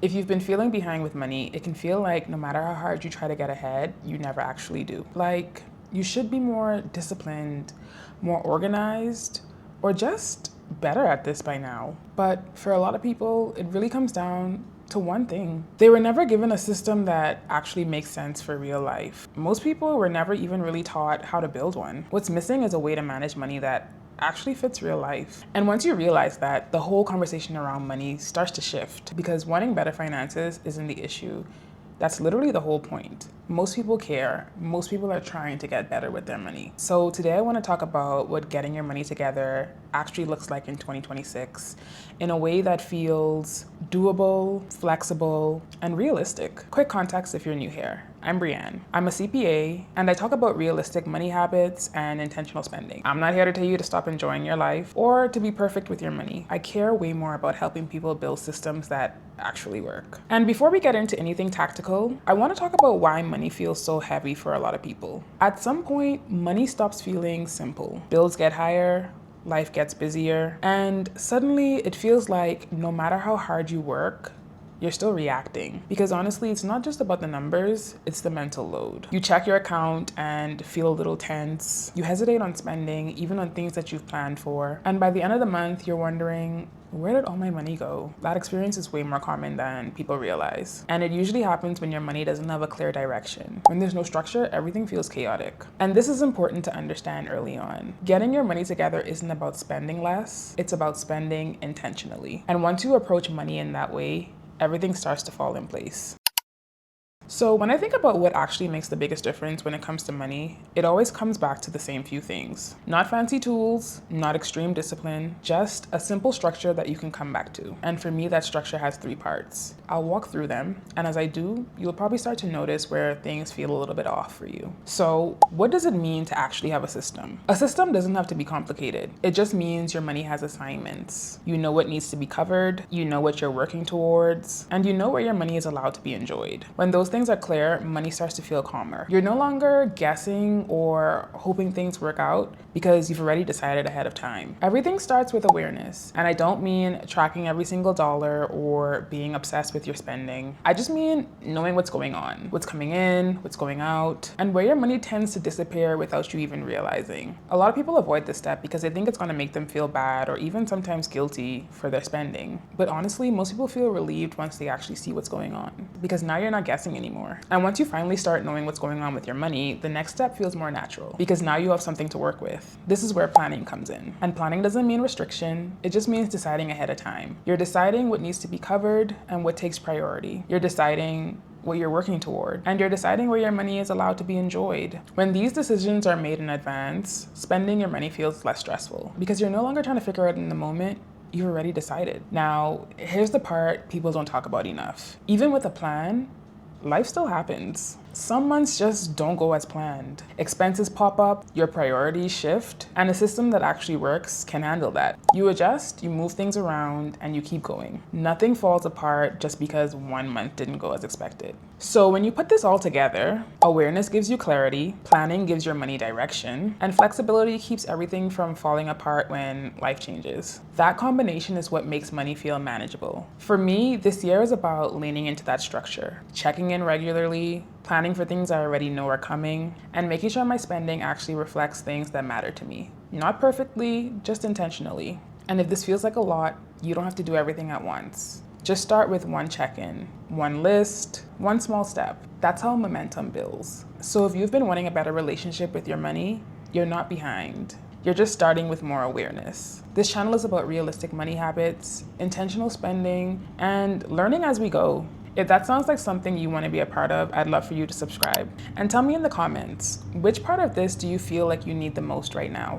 If you've been feeling behind with money, it can feel like no matter how hard you try to get ahead, you never actually do. Like, you should be more disciplined, more organized, or just better at this by now. But for a lot of people, it really comes down to one thing. They were never given a system that actually makes sense for real life. Most people were never even really taught how to build one. What's missing is a way to manage money that actually fits real life. And once you realize that, the whole conversation around money starts to shift, because wanting better finances isn't the issue. That's literally the whole point. Most people care. Most people are trying to get better with their money. So today I want to talk about what getting your money together actually looks like in 2026 in a way that feels doable, flexible, and realistic. Quick context if you're new here. I'm Brianne. I'm a CPA, and I talk about realistic money habits and intentional spending. I'm not here to tell you to stop enjoying your life or to be perfect with your money. I care way more about helping people build systems that actually work. And before we get into anything tactical, I want to talk about why money feels so heavy for a lot of people. At some point, money stops feeling simple. Bills get higher, life gets busier, and suddenly it feels like no matter how hard you work, you're still reacting. Because honestly, it's not just about the numbers, it's the mental load. You check your account and feel a little tense. You hesitate on spending, even on things that you've planned for. And by the end of the month, you're wondering, where did all my money go? That experience is way more common than people realize. And it usually happens when your money doesn't have a clear direction. When there's no structure, everything feels chaotic. And this is important to understand early on. Getting your money together isn't about spending less, it's about spending intentionally. And once you approach money in that way, everything starts to fall in place. So when I think about what actually makes the biggest difference when it comes to money, it always comes back to the same few things. Not fancy tools, not extreme discipline, just a simple structure that you can come back to. And for me, that structure has 3 parts. I'll walk through them, and as I do, you'll probably start to notice where things feel a little bit off for you. So what does it mean to actually have a system? A system doesn't have to be complicated. It just means your money has assignments. You know what needs to be covered, you know what you're working towards, and you know where your money is allowed to be enjoyed. When those things are clear, money starts to feel calmer. You're no longer guessing or hoping things work out because you've already decided ahead of time. Everything starts with awareness. And I don't mean tracking every single dollar or being obsessed with your spending. I just mean knowing what's going on, what's coming in, what's going out, and where your money tends to disappear without you even realizing. A lot of people avoid this step because they think it's going to make them feel bad or even sometimes guilty for their spending. But honestly, most people feel relieved once they actually see what's going on, because now you're not guessing anymore. And once you finally start knowing what's going on with your money, the next step feels more natural because now you have something to work with. This is where planning comes in. And planning doesn't mean restriction, it just means deciding ahead of time. You're deciding what needs to be covered and what takes priority. You're deciding what you're working toward, and you're deciding where your money is allowed to be enjoyed. When these decisions are made in advance, spending your money feels less stressful because you're no longer trying to figure it out in the moment. You've already decided. Now, here's the part people don't talk about enough. Even with a plan, life still happens. Some months just don't go as planned. Expenses pop up, your priorities shift, and a system that actually works can handle that. You adjust, you move things around, and you keep going. Nothing falls apart just because one month didn't go as expected. So when you put this all together, awareness gives you clarity, planning gives your money direction, and flexibility keeps everything from falling apart when life changes. That combination is what makes money feel manageable. For me, this year is about leaning into that structure, checking in regularly, planning for things I already know are coming, and making sure my spending actually reflects things that matter to me. Not perfectly, just intentionally. And if this feels like a lot, you don't have to do everything at once. Just start with one check-in, one list, one small step. That's how momentum builds. So if you've been wanting a better relationship with your money, you're not behind. You're just starting with more awareness. This channel is about realistic money habits, intentional spending, and learning as we go. If that sounds like something you want to be a part of, I'd love for you to subscribe. And tell me in the comments, which part of this do you feel like you need the most right now?